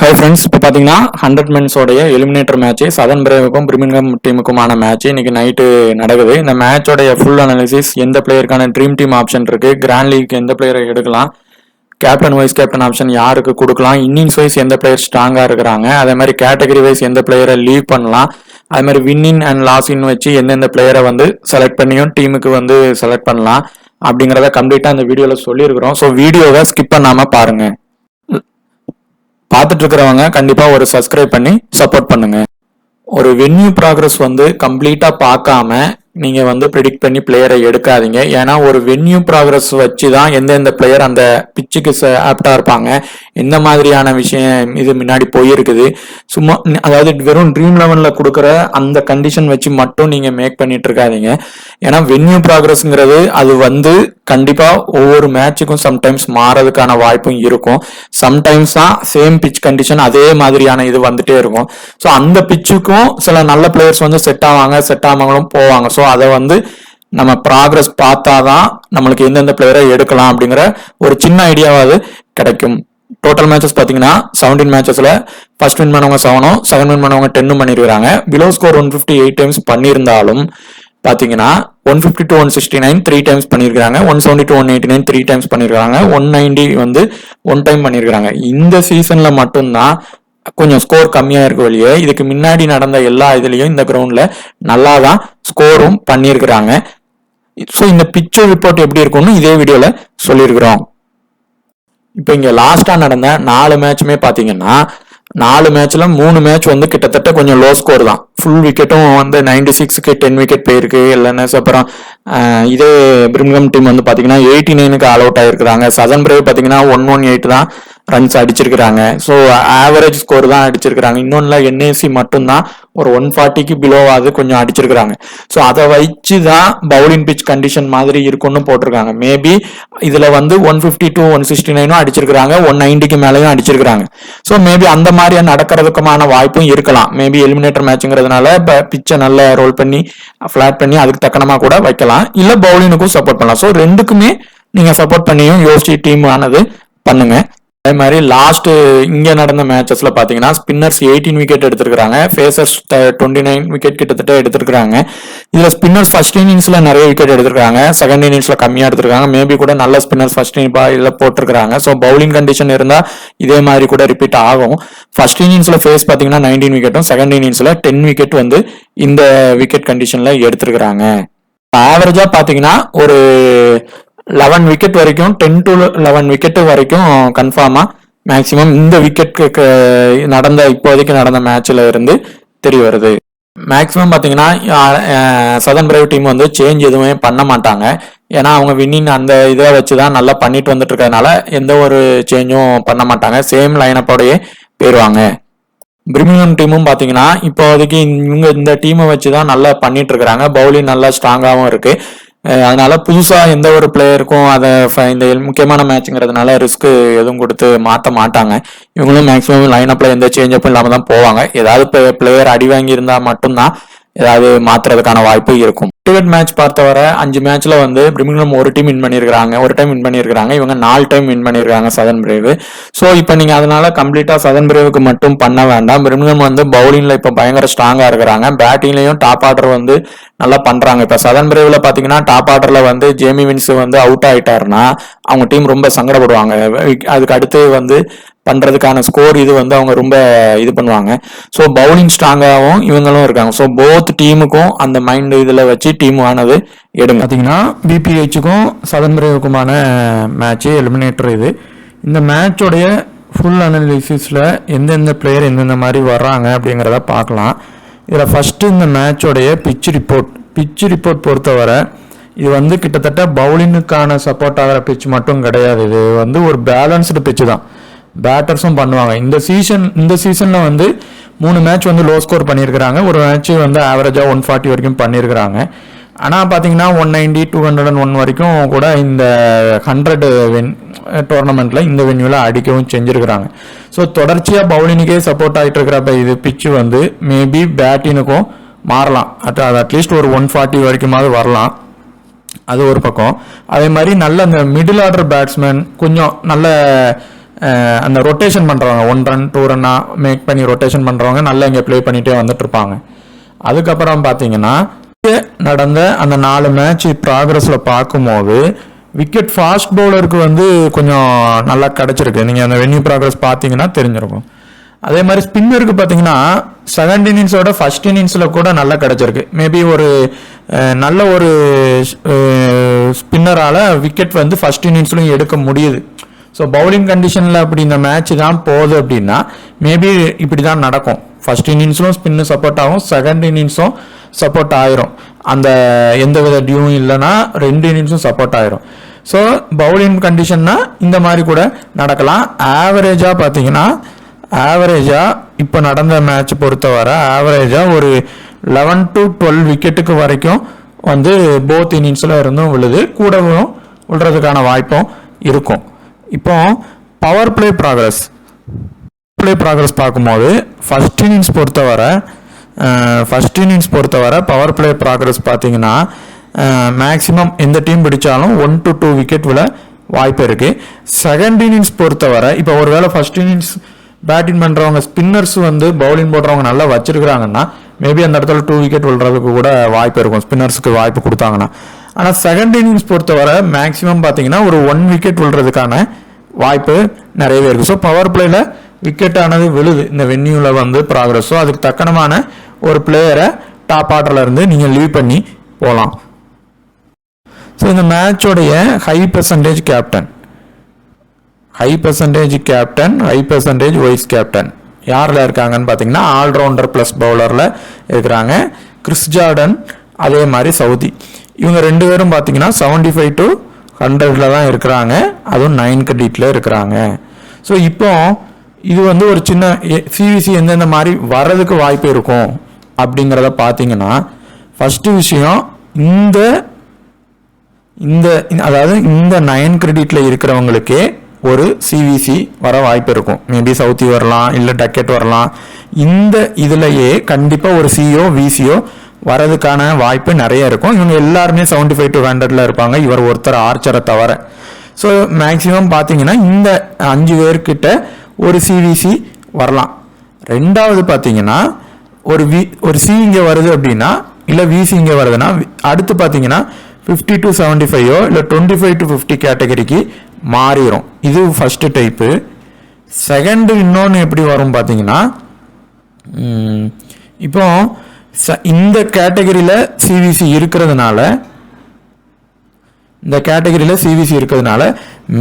Hi friends, இப்போ பார்த்தீங்கன்னா 100 மென்ஸோடைய eliminator match Sathan பிரேவுக்கும் பிரிமிங்ஹாம் டீமுக்குமான match இன்னைக்கு நைட்டு நடக்குது. இந்த மேட்சோடைய ஃபுல் அனாலிசிஸ், எந்த பிளேயருக்கான ட்ரீம் டீம் ஆப்ஷன் இருக்கு, கிராண்ட் லீக் எந்த பிளேயரை எடுக்கலாம், கேப்டன் வைஸ் கேப்டன் ஆப்ஷன் யாருக்கு கொடுக்கலாம், இன்னிங்ஸ் வைஸ் எந்த பிளேயர் ஸ்ட்ராங்காக இருக்கிறாங்க, அதே மாதிரி கேட்டகரி வைஸ் எந்த பிளேயரை லீவ் பண்ணலாம், அதே மாதிரி வின்னிங் அண்ட் லாஸின் வச்சு எந்தெந்த பிளேயரை செலக்ட் பண்ணியும் டீமுக்கு செலக்ட் பண்ணலாம் அப்படிங்கிறத கம்ப்ளீட்டாக அந்த வீடியோவில் சொல்லியிருக்கிறோம். ஸோ வீடியோவை ஸ்கிப் பண்ணாமல் பாருங்க. பார்த்துட்டு இருக்கிறவங்க கண்டிப்பா ஒரு சப்ஸ்கிரைப் பண்ணி சப்போர்ட் பண்ணுங்க. ஒரு வென்யூ ப்ராக்ரஸ் கம்ப்ளீட்டா பார்க்காம நீங்க ப்ரிடிக்ட் பண்ணி பிளேயரை எடுக்காதீங்க. ஏன்னா ஒரு வென்யூ ப்ராக்ரஸ் வச்சு தான் எந்தெந்த பிளேயர் அந்த பிச்சுக்கு ஆப்டா இருப்பாங்க, எந்த மாதிரியான விஷயம் இது முன்னாடி போயிருக்குது. சும்மா அதாவது வெறும் ட்ரீம் லெவன்ல கொடுக்குற அந்த கண்டிஷன் வச்சு மட்டும் நீங்க மேக் பண்ணிட்டு இருக்காதீங்க. ஏன்னா வென்யூ ப்ராக்ரஸ்ங்கிறது அது கண்டிப்பா ஒவ்வொரு மேட்சுக்கும் சம்டைம்ஸ் மாறதுக்கான வாய்ப்பும் இருக்கும். சம்டைம்ஸ் தான் சேம் பிச் கண்டிஷன் அதே மாதிரியான இது வந்துட்டே இருக்கும். ஸோ அந்த பிச்சுக்கும் சில நல்ல பிளேயர்ஸ் செட் ஆவாங்க, செட் ஆகாமலும் போவாங்க. ஸோ அதை நம்ம ப்ராக்ரஸ் பார்த்தாதான் நம்மளுக்கு எந்தெந்த பிளேயரை எடுக்கலாம் அப்படிங்கிற ஒரு சின்ன ஐடியாவாவது கிடைக்கும். டோட்டல் மேட்சஸ் பார்த்தீங்கன்னா 17 மேட்சஸ்ல ஃபர்ஸ்ட் வின் பண்ணவங்க 7, செகண்ட் வின் பண்ணவங்க 10 பண்ணிருக்காங்க. பிலோ ஸ்கோர் 158 டைம்ஸ் பண்ணியிருந்தாலும் பாத்தீங்கன்னா 150 to 169 3 டைம்ஸ் பண்ணிருக்காங்க, 170 to 189 3 டைம்ஸ் பண்ணிருக்காங்க, 190 1 டைம் பண்ணிருக்காங்க. இந்த சீசன்ல மட்டும்தான் கொஞ்சம் ஸ்கோர் கம்மியா இருக்கு வெளியே. இதுக்கு முன்னாடி நடந்த எல்லா இதுலயும் இந்த கிரவுண்ட்ல நல்லா தான் ஸ்கோரும் பண்ணிருக்கிறாங்க. ஸோ இந்த பிக்சர் ரிப்போர்ட் எப்படி இருக்கும்னு இதே வீடியோல சொல்லியிருக்கிறோம். இப்போ இங்க லாஸ்டா நடந்த 4 மேட்சுமே பாத்தீங்கன்னா 4 மேட்ச்ல 3 மேட்ச் கிட்டத்தட்ட கொஞ்சம் லோ ஸ்கோர் தான். ஃபுல் விக்கெட்டும் 96க்கு 10 விக்கெட் போயிருக்கு. இல்லைன்னா அப்புறம் இதே பிரிமிங்ஹாம் டீம் பாத்தீங்கன்னா 89க்கு ஆல் அவுட் ஆயிருக்கிறாங்க. சதன் பிரேவ் பாத்தீங்கன்னா 118 தான் ரன்ஸ் அடிச்சிருக்கிறாங்க. ஸோ ஆவரேஜ் ஸ்கோர் தான் அடிச்சிருக்கிறாங்க. இன்னொன்னுல என்ஏசி மட்டும்தான் ஒரு 140க்கு பிலோவாது கொஞ்சம் அடிச்சிருக்கிறாங்க. ஸோ அதை வச்சு தான் பவுலிங் பிச் கண்டிஷன் மாதிரி இருக்கும்னு போட்டிருக்காங்க. மேபி இதுல 150 to 169 அடிச்சிருக்கிறாங்க, 190க்கு மேலேயும் அடிச்சிருக்கிறாங்க. ஸோ மேபி அந்த மாதிரியா நடக்கிறதுக்குமான வாய்ப்பும் இருக்கலாம். மேபி எலிமினேட்டர் மேட்ச்ங்கிறதுனால பிச்சை நல்லா ரோல் பண்ணி ஃபிளாட் பண்ணி அதுக்கு தக்கனமா கூட வைக்கலாம், இல்ல பவுலிங்னுக்கும் சப்போர்ட் பண்ணலாம். ஸோ ரெண்டுக்குமே நீங்க சப்போர்ட் பண்ணியும் யோசிச்சு டீம் ஆனது பண்ணுங்க. அதே மாதிரி லாஸ்ட் இங்க நடந்த மேட்சஸ்ல பாத்தீங்கன்னா ஸ்பின்னர்ஸ் 18 விக்கெட் எடுத்திருக்காங்க, ஃபேசர்ஸ் 29 விக்கெட் கிட்டத்தட்ட எடுத்திருக்காங்க. இதுல ஸ்பின்னர்ஸ் ஃபர்ஸ்ட் இன்னிங்ஸ்ல நிறைய விக்கெட் எடுத்திருக்காங்க, செகண்ட் இன்னிங்ஸ்ல கம்மியா எடுத்திருக்காங்க. மேபி கூட நல்ல ஸ்பின்னர்ஸ் ஃபர்ஸ்ட் இதுல போட்டிருக்காங்க. ஸோ பவுலிங் கண்டிஷன் இருந்தா இதே மாதிரி கூட ரிப்பீட் ஆகும். ஃபர்ஸ்ட் இன்னிங்ஸ்ல ஃபேஸ் பாத்தீங்கன்னா 19 விக்கெட்டும், செகண்ட் இன்னிங்ஸ்ல 10 விக்கெட் இந்த விக்கெட் கண்டிஷன்ல எடுத்திருக்காங்க. ஆவரேஜா பாத்தீங்கன்னா ஒரு 11 விக்கெட் வரைக்கும், 10 to 11 விக்கெட் வரைக்கும் கன்ஃபார்மா மேக்சிமம் இந்த விக்கெட் இப்போதைக்கு நடந்த மேட்ச்ல இருந்து தெரிய வருது. மேக்சிமம் பாத்தீங்கன்னா சதன் பிரேவ் டீம் சேஞ்ச் எதுவுமே பண்ண மாட்டாங்க. ஏன்னா அவங்க வின்னிங் அந்த இதை வச்சுதான் நல்லா பண்ணிட்டு வந்துட்டு இருக்கிறதுனால எந்த ஒரு சேஞ்சும் பண்ண மாட்டாங்க. சேம் லைனப்போடயே போயிடுவாங்க. பிரிமிங்ஹாம் டீமும் பாத்தீங்கன்னா இப்போதைக்கு இவங்க இந்த டீமை வச்சுதான் நல்லா பண்ணிட்டு இருக்கிறாங்க. பவுலிங் நல்லா ஸ்ட்ராங்காகவும் இருக்கு. அதனால புதுசா எந்த ஒரு பிளேயருக்கும் அதை இந்த முக்கியமான மேட்ச்ங்கிறதுனால ரிஸ்க் எதுவும் கொடுத்து மாற்ற மாட்டாங்க. இவங்களும் மேக்சிமம் லைனப்ல எந்த சேஞ்சப்பும் இல்லாம தான் போவாங்க. ஏதாவது பிளேயர் அடி வாங்கி இருந்தா மட்டும்தான் ஏதாவது மாத்துறதுக்கான வாய்ப்பு இருக்கும். டிக்கெட் மேட்ச் பார்த்தவரை 5 மேட்ச்ல பிரிமிங்ஹாம் ஒரு டைம் வின் பண்ணியிருக்காங்க, இவங்க 4 டைம் வின் பண்ணியிருக்காங்க சதன் பிரேவ். ஸோ இப்போ நீங்க அதனால கம்ப்ளீட்டா சதன் பிரேவுக்கு மட்டும் பண்ண வேண்டாம். பிரிமிங்ஹாம் பவுலிங்ல இப்போ பயங்கர ஸ்ட்ராங்கா இருக்கிறாங்க. பேட்டிங்லயும் டாப் ஆர்டர் நல்லா பண்றாங்க. இப்ப சதன் பிரேவ்ல பாத்தீங்கன்னா டாப் ஆர்டர்ல ஜேமி வின்ஸ் அவுட் ஆயிட்டாருன்னா அவங்க டீம் ரொம்ப சங்கடப்படுவாங்க. அதுக்கு அடுத்து பண்றதுக்கான ஸ்கோர் இது அவங்க ரொம்ப இது பண்ணுவாங்க. ஸோ பவுலிங் ஸ்ட்ராங்காகவும் இவங்களும் இருக்காங்க. ஸோ போத் டீமுக்கும் அந்த மைண்ட் இதுல வச்சு டீம் ஆனது எடுங்க. பார்த்தீங்கன்னா பிபிஹெச்சுக்கும் சதன் பிரேவுக்குமான மேட்ச் எலிமினேட்டர் இது. இந்த மேட்சோடைய ஃபுல் அனாலிசிஸ்ல எந்தெந்த பிளேயர் எந்தெந்த மாதிரி வர்றாங்க அப்படிங்கிறத பார்க்கலாம். இதில் ஃபர்ஸ்ட் இந்த மேட்சோடைய பிச் ரிப்போர்ட் பொறுத்தவரை இது கிட்டத்தட்ட பவுலிங்குக்கான சப்போர்ட் ஆகிற பிச் மட்டும் கிடையாது. இது ஒரு பேலன்ஸ்டு பிச் தான். பேட்டர்ஸும் பண்ணுவாங்க. இந்த சீசன்ல 3 மேட்ச் லோ ஸ்கோர் பண்ணியிருக்கிறாங்க, ஒரு மேட்ச் ஆவரேஜா 140 வரைக்கும் பண்ணியிருக்கிறாங்க. ஆனால் பார்த்தீங்கன்னா 190 201 வரைக்கும் கூட இந்த 100 டோர்னமெண்ட்ல இந்த வென்யூல அடிக்கவும் செஞ்சிருக்கிறாங்க. ஸோ தொடர்ச்சியாக பவுலிங்குக்கே சப்போர்ட் ஆகிட்டு இருக்கிறப்ப இது பிச்சு மேபி பேட்டினுக்கும் மாறலாம். அட்லீஸ்ட் ஒரு 140 வரைக்குமாவது வரலாம். அது ஒரு பக்கம். அதே மாதிரி நல்ல அந்த மிடில் ஆர்டர் பேட்ஸ்மேன் கொஞ்சம் நல்ல அந்த ரொட்டேஷன் பண்ணுறவங்க 1 ரன் 2 ரன்னாக மேக் பண்ணி ரொட்டேஷன் பண்ணுறவங்க நல்லா இங்கே ப்ளே பண்ணிகிட்டே வந்துட்டு இருப்பாங்க. அதுக்கப்புறம் பார்த்தீங்கன்னா நடந்த அந்த 4 மேட்ச் ப்ராக்ரஸில் பார்க்கும்போது விக்கெட் ஃபாஸ்ட் பவுலருக்கு வந்து கொஞ்சம் நல்லா கிடச்சிருக்கு. நீங்கள் அந்த வென்யூ ப்ராக்ரஸ் பார்த்தீங்கன்னா தெரிஞ்சிருக்கும். அதே மாதிரி ஸ்பின்னருக்கு பார்த்தீங்கன்னா செகண்ட் இன்னிங்ஸோட ஃபர்ஸ்ட் இன்னிங்ஸில் கூட நல்லா கிடச்சிருக்கு. மேபி ஒரு நல்ல ஒரு ஸ்பின்னரால் விக்கெட் வந்து ஃபர்ஸ்ட் இன்னிங்ஸ்லையும் எடுக்க முடியுது. ஸோ பவுலிங் கண்டிஷனில் அப்படி இந்த மேட்ச் தான் போகுது அப்படின்னா மேபி இப்படி தான் நடக்கும். ஃபர்ஸ்ட் இன்னிங்ஸும் ஸ்பின்னு சப்போர்ட் ஆகும், செகண்ட் இன்னிங்ஸும் சப்போர்ட் ஆயிரும். அந்த எந்த வித டியூவும் இல்லைன்னா 2 இன்னிங்ஸும் சப்போர்ட் ஆயிரும். ஸோ பவுலிங் கண்டிஷன்னா இந்த மாதிரி கூட நடக்கலாம். ஆவரேஜாக பார்த்தீங்கன்னா இப்போ நடந்த மேட்ச் பொறுத்தவரை ஆவரேஜாக ஒரு 11 to 12 விக்கெட்டுக்கு வரைக்கும் வந்து போத் இன்னிங்ஸில் இருந்தும் விழுது, கூடவும் விழுறதுக்கான வாய்ப்பும் இருக்கும். இப்போ பவர் பிளே ப்ராக்ரஸ் பார்க்கும்போது ஃபர்ஸ்ட் இன்னிங்ஸ் பொறுத்தவரை பவர் பிளே ப்ராக்ரஸ் பார்த்தீங்கன்னா மேக்ஸிமம் எந்த டீம் பிடிச்சாலும் 1 to 2 விக்கெட் விழ வாய்ப்பு இருக்குது. செகண்ட் இன்னிங்ஸ் பொறுத்தவரை இப்போ ஒருவேளை ஃபர்ஸ்ட் இன்னிங்ஸ் பேட்டிங் பண்ணுறவங்க ஸ்பின்னர்ஸ் வந்து பவுலிங் போடுறவங்க நல்லா வச்சிருக்கிறாங்கன்னா மேபி அந்த இடத்துல 2 விக்கெட் விழுறதுக்கு கூட வாய்ப்பு இருக்கும், ஸ்பின்னர்ஸுக்கு வாய்ப்பு கொடுத்தாங்கன்னா. ஆனால் செகண்ட் இன்னிங்ஸ் பொறுத்தவரை மேக்ஸிமம் பார்த்தீங்கன்னா ஒரு 1 விக்கெட் விழுறதுக்கான வாய்ப்பு நிறையவே இருக்குது. ஸோ பவர் பிளேயில் விக்கெட் ஆனது விழுது இந்த வென்யூவில் வந்து ப்ராக்ரஸ். ஸோ அதுக்கு தக்கனமான ஒரு பிளேயரை டாப் ஆர்டரில் இருந்து நீங்கள் லீவ் பண்ணி போகலாம். ஸோ இந்த மேட்சோடைய high percentage captain, high percentage vice captain யாரில் இருக்காங்கன்னு பார்த்தீங்கன்னா ஆல்ரவுண்டர் ப்ளஸ் பவுலரில் இருக்கிறாங்க. கிறிஸ் ஜார்டன் அதே மாதிரி சவுதி. இவங்க 2 பேரும் பார்த்தீங்கன்னா 75 to 100 தான் இருக்கிறாங்க, அதுவும் 9 கிரெடிட்டில் இருக்கிறாங்க. ஸோ இப்போ இது வந்து ஒரு சின்ன சிவிசி எந்தெந்த மாதிரி வர்றதுக்கு வாய்ப்பு இருக்கும் அப்படிங்கிறத பார்த்தீங்கன்னா ஃபஸ்ட்டு விஷயம் அதாவது இந்த 9 கிரெடிட்டில் இருக்கிறவங்களுக்கே ஒரு சிவிசி வர வாய்ப்பு இருக்கும். மேபி சவுத்தி வரலாம், இல்லை டக்கெட் வரலாம். இந்த இதுலையே கண்டிப்பாக ஒரு சிஓ விசிஓ வரதுக்கான வாய்ப்பு நிறைய இருக்கும். இவங்க எல்லாருமே 75 to 100 இருப்பாங்க, இவர் ஒருத்தர் ஆர்ச்சரை தவிர. ஸோ மேக்சிமம் பார்த்தீங்கன்னா இந்த 5 பேர்கிட்ட ஒரு சிவிசி வரலாம். ரெண்டாவது பார்த்தீங்கன்னா ஒரு சி இங்கே வருது அப்படின்னா, இல்லை விசி இங்கே வருதுன்னா அடுத்து பார்த்தீங்கன்னா 50 to 75 இல்லை 25 to 50 கேட்டகரிக்கு மாறிடும். இது ஃபர்ஸ்ட் டைப்பு. செகண்ட் இன்னொன்று எப்படி வரும் பார்த்தீங்கன்னா இப்போ இந்த கேட்டகரியில் சிவிசி இருக்கிறதுனால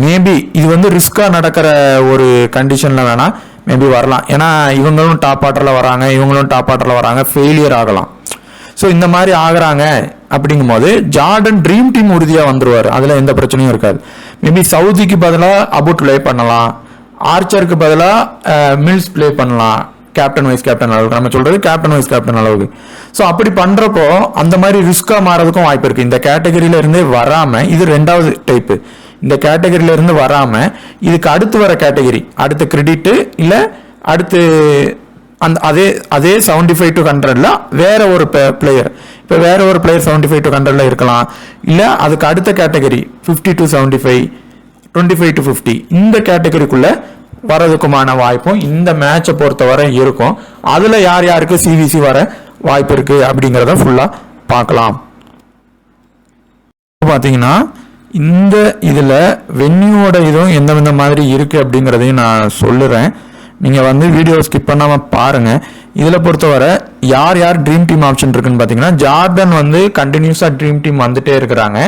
மேபி இது வந்து ரிஸ்காக நடக்கிற ஒரு கண்டிஷனில் வேணால் மேபி வரலாம். ஏன்னா இவங்களும் டாப் ஆர்டரில் வராங்க, ஃபெயிலியர் ஆகலாம். ஸோ இந்த மாதிரி ஆகுறாங்க அப்படிங்கும்போது ஜார்டன் ட்ரீம் டீம் உறுதியாக வந்துடுவார், அதில் எந்த பிரச்சனையும் இருக்காது. மேபி சவுதிக்கு பதிலாக அபுட் ப்ளே பண்ணலாம், ஆர்ச்சருக்கு பதிலாக மில்ஸ் ப்ளே பண்ணலாம், கேப்டன் வைஸ் கேப்டன் அளவுக்கு நம்ம சொல்கிறது கேப்டன் வைஸ் கேப்டன் அளவுக்கு. ஸோ அப்படி பண்ணுறப்போ அந்த மாதிரி ரிஸ்காக மாறதுக்கும் வாய்ப்பு இருக்குது. இந்த கேட்டகரியில இருந்தே வராமல், இது 2வது டைப்பு, இந்த கேட்டகரியில இருந்து வராமல் இதுக்கு அடுத்து வர கேட்டகரி, அடுத்த கிரெடிட்டு இல்லை அடுத்து அந்த அதே 75 to 100 வேற ஒரு பிளேயர், இப்போ வேற ஒரு பிளேயர் 75 to 100 இருக்கலாம். இல்லை அதுக்கு அடுத்த கேட்டகரி 50 to 75, 25 to 50 இந்த கேட்டகரிக்குள்ள வரதுக்குமான வாய்ப்பும் இந்த மேட்சை பொறுத்தவரை இருக்கும். அதுல யார் யாருக்கு சிவிசி வர வாய்ப்பு இருக்கு அப்படிங்கிறத ஃபுல்லா பார்க்கலாம். பார்த்தீங்கன்னா இந்த இதுல வென்யூவோட இதுவும் எந்தெந்த மாதிரி இருக்கு அப்படிங்கிறதையும் நான் சொல்லுறேன். நீங்கள் வந்து வீடியோ ஸ்கிப் பண்ணாமல் பாருங்கள். இதில் பொறுத்தவரை யார் ட்ரீம் டீம் ஆப்ஷன் இருக்குன்னு பார்த்தீங்கன்னா ஜார்டன் வந்து கண்டினியூஸாக ட்ரீம் டீம் வந்துட்டே இருக்கிறாங்க.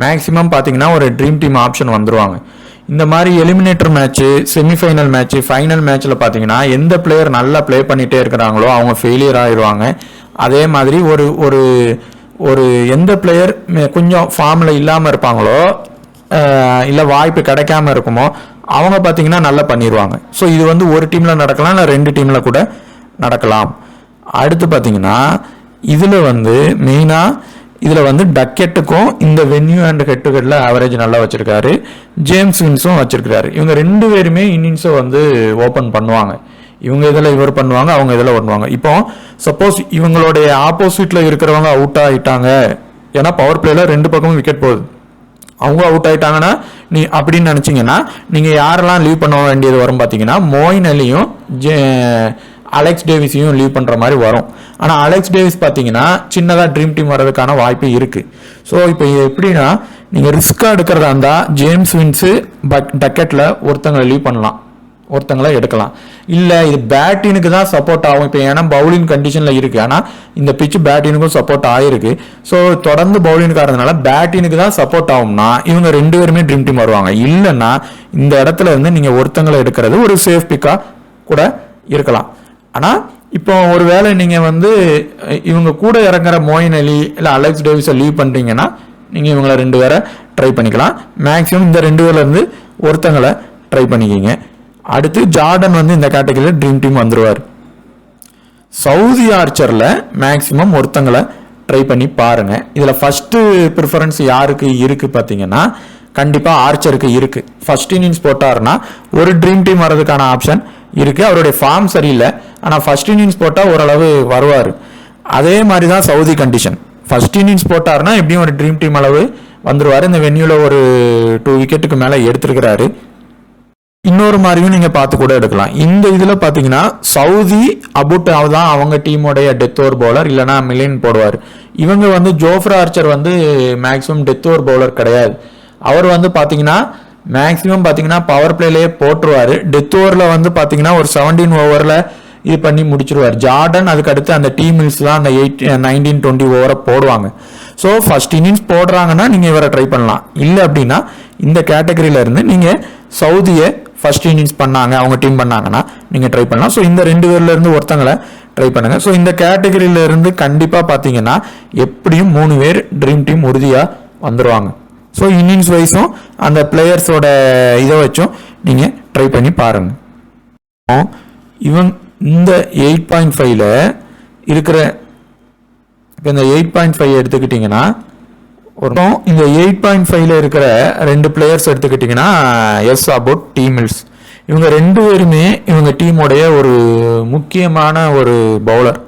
மேக்ஸிமம் பார்த்தீங்கன்னா ஒரு ட்ரீம் டீம் ஆப்ஷன் வந்துருவாங்க. இந்த மாதிரி eliminator match, semi-final match, final மேட்ச்சில் பார்த்தீங்கன்னா எந்த பிளேயர் நல்லா ப்ளே பண்ணிகிட்டே இருக்கிறாங்களோ அவங்க ஃபெயிலியர் ஆயிடுவாங்க. அதே மாதிரி ஒரு எந்த பிளேயர் கொஞ்சம் ஃபார்மில் இல்லாமல் இருப்பாங்களோ இல்லை வாய்ப்பு கிடைக்காம இருக்குமோ அவங்க பார்த்தீங்கன்னா நல்லா பண்ணிடுவாங்க. ஸோ இது வந்து ஒரு டீமில் நடக்கலாம், இல்லை 2 டீமில் கூட நடக்கலாம். அடுத்து பார்த்தீங்கன்னா இதில் வந்து மெயினாக இதில் வந்து டக்கெட்டுக்கும் இந்த வென்யூ அண்ட் ஹெட் டு ஹெட்டில் ஆவரேஜ் நல்லா வச்சிருக்காரு, ஜேம்ஸ் வின்ஸும் வச்சிருக்காரு. இவங்க 2 பேருமே இன்னிங்ஸை வந்து ஓப்பன் பண்ணுவாங்க. இவங்க இதில் இவர் பண்ணுவாங்க, அவங்க இதில் பண்ணுவாங்க. இப்போ சப்போஸ் இவங்களுடைய ஆப்போசிட்டில் இருக்கிறவங்க அவுட் ஆகிட்டாங்க, ஏன்னா பவர் பிளேயில் 2 பக்கமும் விக்கெட் போகுது, அவங்க அவுட் ஆயிட்டாங்கன்னா அப்படின்னு நினச்சிங்கன்னா நீங்கள் யாரெல்லாம் லீவ் பண்ண வேண்டியது வரும் பார்த்தீங்கன்னா மொயின் அலியும் அலெக்ஸ் டேவிஸையும் லீவ் பண்ணுற மாதிரி வரும். ஆனால் அலெக்ஸ் டேவிஸ் பார்த்தீங்கன்னா சின்னதாக ட்ரீம் டீம் வர்றதுக்கான வாய்ப்பு இருக்குது. ஸோ இப்போ எப்படின்னா நீங்கள் ரிஸ்க்காக எடுக்கிறதா இருந்தால் ஜேம்ஸ் வின்ஸு டக்கெட்டில் ஒருத்தங்களை லீவ் பண்ணலாம், ஒருத்தங்களை எடுக்கலாம். இல்லை இது பேட்டினுக்கு தான் சப்போர்ட் ஆகும் இப்போ, ஏன்னா பவுலிங் கண்டிஷனில் இருக்குது. ஆனால் இந்த பிச்சு பேட்டினுக்கும் சப்போர்ட் ஆகிருக்கு. ஸோ தொடர்ந்து பவுலிங்க்கு ஆகிறதுனால பேட்டினுக்கு தான் சப்போர்ட் ஆகும்னா இவங்க 2 பேருமே ட்ரீம் டீம் வருவாங்க. இல்லைன்னா இந்த இடத்துல வந்து நீங்கள் ஒருத்தங்களை எடுக்கிறது ஒரு சேஃப் பிக்காக கூட இருக்கலாம். ஆனால் இப்போ ஒரு வேளை நீங்கள் வந்து இவங்க கூட இறங்குற மொயின் அலி இல்லை அலெக்ஸ் டேவிஸை லீவ் பண்ணுறீங்கன்னா நீங்கள் இவங்களை 2 பேரை ட்ரை பண்ணிக்கலாம். மேக்ஸிமம் இந்த 2 பேர்லேருந்து ஒருத்தங்களை ட்ரை பண்ணிக்கிங்க. அடுத்து ஜார்டன் வந்து இந்த கேட்டகரியில் ட்ரீம் டீம் வந்துடுவார். சவுதி ஆர்ச்சரில் மேக்ஸிமம் ஒருத்தங்களை ட்ரை பண்ணி பாருங்கள். இதில் ஃபஸ்ட்டு ப்ரிஃபரன்ஸ் யாருக்கு இருக்குது பார்த்தீங்கன்னா கண்டிப்பாக ஆர்ச்சருக்கு இருக்குது. ஃபர்ஸ்ட் இன்னிங்ஸ் போட்டார்னா ஒரு ட்ரீம் டீம் வர்றதுக்கான ஆப்ஷன் இருக்குது. அவருடைய ஃபார்ம் சரியில்லை, ஆனால் ஃபர்ஸ்ட் இன்னிங்ஸ் போட்டால் ஓரளவு வருவார். அதே மாதிரி தான் சவுதி கண்டிஷன். ஃபர்ஸ்ட் இன்னிங்ஸ் போட்டார்னா எப்படியும் ஒரு ட்ரீம் டீம் அளவு வந்துடுவார். இந்த வென்யூவில் ஒரு 2 விக்கெட்டுக்கு மேலே எடுத்துருக்கிறாரு. இன்னொரு மாதிரியும் நீங்கள் பார்த்து கூட எடுக்கலாம். இந்த இதில் பார்த்தீங்கன்னா சவுதி அபுட் தான் அவங்க டீமோடைய டெத் ஓவர் பவுலர், இல்லைனா மிலின் போடுவார். இவங்க வந்து ஜோஃப்ரா ஆர்ச்சர் வந்து மேக்ஸிமம் டெத் ஓவர் பவுலர் கிடையாது. அவர் வந்து பார்த்தீங்கன்னா மேக்ஸிமம் பார்த்தீங்கன்னா பவர் பிளேலேயே போட்டுருவார். டெத் ஓவரில் வந்து பார்த்தீங்கன்னா ஒரு 17 ஓவரில் இது பண்ணி முடிச்சிருவார். ஜார்டன் அதுக்கு அடுத்து அந்த டீம் மில்ஸ் தான் அந்த 19-20 ஓவரை போடுவாங்க. ஸோ ஃபர்ஸ்ட் இன்னிங்ஸ் போடுறாங்கன்னா நீங்கள் இவரை ட்ரை பண்ணலாம். இல்லை அப்படின்னா இந்த கேட்டகரியில இருந்து நீங்கள் சவுதியை ஃபர்ஸ்ட் இன்னிங்ஸ் பண்ணாங்க, அவங்க டீம் பண்ணாங்கன்னா நீங்கள் ட்ரை பண்ணலாம். ஸோ இந்த 2 பேர்ல இருந்து ஒருத்தங்களை ட்ரை பண்ணுங்க. ஸோ இந்த கேட்டகரியில இருந்து கண்டிப்பாக பார்த்தீங்கன்னா எப்படியும் 3 பேர் ட்ரீம் டீம் உறுதியாக வந்துடுவாங்க. ஸோ இன்னிங்ஸ் வைஸும் அந்த பிளேயர்ஸோட இதை வச்சும் நீங்கள் ட்ரை பண்ணி பாருங்கள். இந்த 8.5ல இருக்கிற இப்போ இந்த 8.5 எடுத்துக்கிட்டிங்கன்னா இந்த 8.5ல இருக்கிற 2 பிளேயர்ஸ் எடுத்துக்கிட்டிங்கன்னா எஸ் அபவுட் டீம் மில்ஸ். இவங்க 2 பேருமே இவங்க டீமோடைய ஒரு முக்கியமான ஒரு பவுலர்.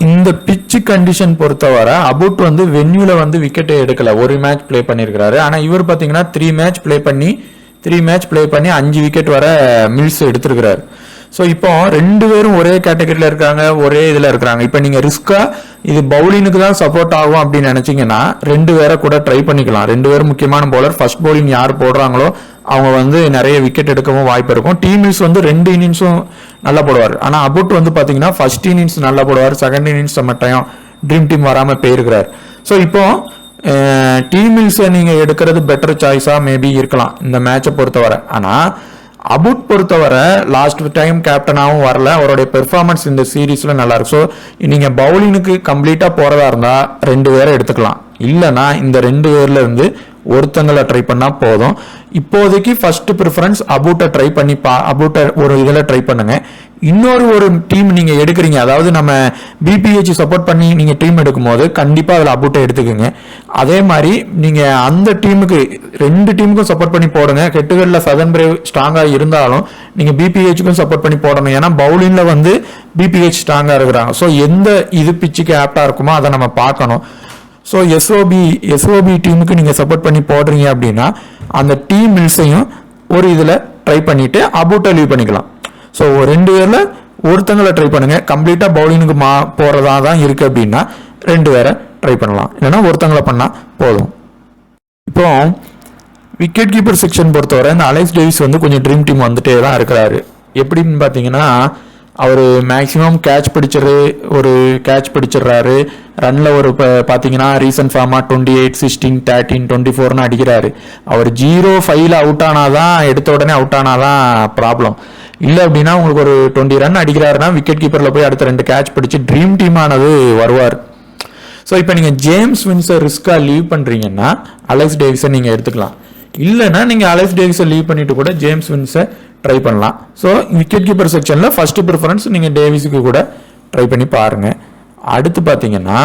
இந்த பிச்சு கண்டிஷன் பொறுத்தவரை அபுட் வந்து வென்யூல வந்து விக்கெட்டை எடுக்கல, ஒரு மேட்ச் பிளே பண்ணியிருக்கிறாரு. ஆனால் இவர் பார்த்தீங்கன்னா 3 மேட்ச் பிளே பண்ணி 5 விக்கெட் வர மில்ஸ் எடுத்திருக்கிறாரு. ஸோ இப்போ 2 பேரும் ஒரே கேட்டகரியில் இருக்காங்க, ஒரே இதில் இருக்கிறாங்க. இப்போ நீங்கள் ரிஸ்க்காக இது பவுலிங்க்கு தான் சப்போர்ட் ஆகும் அப்படின்னு நினச்சிங்கன்னா 2 பேரை கூட ட்ரை பண்ணிக்கலாம். 2 பேரும் முக்கியமான பவுலர். ஃபர்ஸ்ட் பவுலிங் யார் போடுறாங்களோ அவங்க வந்து நிறைய விக்கெட் எடுக்கவும் வாய்ப்பு இருக்கும். டீம் மில்ஸ் வந்து 2 இன்னிங்ஸும் நல்லா போடுவார். ஆனால் அபுட் வந்து பார்த்தீங்கன்னா ஃபர்ஸ்ட் இன்னிங்ஸ் நல்லா போடுவார், செகண்ட் இன்னிங்ஸ் மட்டும் ட்ரீம் டீம் வராமல் போயிருக்கிறார். ஸோ இப்போ டீம் மில்ஸை நீங்கள் எடுக்கிறது பெட்டர் சாய்ஸாக மேபி இருக்கலாம் இந்த மேட்சை பொறுத்தவரை. ஆனால் அபுட் பொறுத்தவரை லாஸ்ட் டைம் கேப்டனாகவும் வரல, அவருடைய பெர்ஃபார்மன்ஸ் இந்த சீரீஸில் நல்லா இருக்கு. ஸோ நீங்கள் பவுலிங்க்கு கம்ப்ளீட்டாக போகிறதா இருந்தால் 2 பேரை எடுத்துக்கலாம். இல்லைனா இந்த 2 பேர்ல இருந்து ஒருத்தங்களை ட்ரை பண்ணால் போதும். இப்போதைக்கு ஃபர்ஸ்ட் ப்ரிஃபரன்ஸ் அபுட்டை ட்ரை பண்ணி அபுட்டை ஒரு இதில் ட்ரை பண்ணுங்க. ஒரு டீம் நீங்கள் எடுக்கிறீங்க, அதாவது நம்ம பிபிஹெச் சப்போர்ட் பண்ணி நீங்கள் டீம் எடுக்கும் போது கண்டிப்பாக அதில் அபுட்டை எடுத்துக்கோங்க. அதே மாதிரி நீங்கள் அந்த டீமுக்கு 2 டீமுக்கும் சப்போர்ட் பண்ணி போடுங்க. கெட்டுகளில் சதன் பிரேவ் ஸ்ட்ராங்காக இருந்தாலும் நீங்கள் பிபிஹெச்சுக்கும் சப்போர்ட் பண்ணி போடணும். ஏன்னா பவுலிங்கில் வந்து பிபிஹெச் ஸ்ட்ராங்காக இருக்கிறாங்க. ஸோ எந்த இது பிச்சுக்கு ஆப்டாக இருக்குமோ அதை நம்ம பார்க்கணும். ஸோ எஸ்ஓபி டீமுக்கு நீங்கள் சப்போர்ட் பண்ணி போடுறீங்க அப்படின்னா அந்த டீம் மில்ஸையும் ஒரு இதில் ட்ரை பண்ணிவிட்டு அபுட்டை லீவ் பண்ணிக்கலாம். ஸோ 2 பேரில் ஒருத்தங்களை ட்ரை பண்ணுங்கள். கம்ப்ளீட்டாக பவுலிங்க்கு போகிறதா தான் இருக்குது அப்படின்னா 2 பேரை ட்ரை பண்ணலாம், இல்லைன்னா ஒருத்தங்களை பண்ணால் போதும். இப்போ விக்கெட் கீப்பர் செக்ஷன் பொறுத்தவரை இந்த அலெக்ஸ் டேவிஸ் வந்து கொஞ்சம் ட்ரீம் டீம் வந்துட்டே தான் இருக்கிறாரு. எப்படின்னு பார்த்தீங்கன்னா அவர் மேக்ஸிமம் ஒரு கேட்ச் பிடிச்சிடுறாரு. ரன்னில் ஒரு பார்த்தீங்கன்னா ரீசன்ட் ஃபார்மாக 28, 16, 13, 24 அடிக்கிறாரு. அவர் 0-5ல் அவுட் ஆனாதான், எடுத்த உடனே அவுட் ஆனாதான் ப்ராப்ளம். இல்லை அப்படின்னா உங்களுக்கு ஒரு 20 ரன் அடிக்கிறாருன்னா விக்கெட் கீப்பரில் போய் அடுத்த 2 கேட்ச் பிடிச்சி ட்ரீம் டீமானது வருவார். ஸோ இப்போ நீங்கள் ஜேம்ஸ் வின்ஸை ரிஸ்க்காக லீவ் பண்ணுறீங்கன்னா அலெக்ஸ் டேவிஸை நீங்கள் எடுத்துக்கலாம். இல்லைன்னா நீங்கள் அலெக்ஸ் டேவிஸை லீவ் பண்ணிட்டு கூட ஜேம்ஸ் வின்ஸை ட்ரை பண்ணலாம். ஸோ விக்கெட் கீப்பர் செக்ஷனில் ஃபர்ஸ்ட் ப்ரிஃபரன்ஸ் நீங்கள் டேவிஸுக்கு கூட ட்ரை பண்ணி பாருங்கள். அடுத்து பார்த்தீங்கன்னா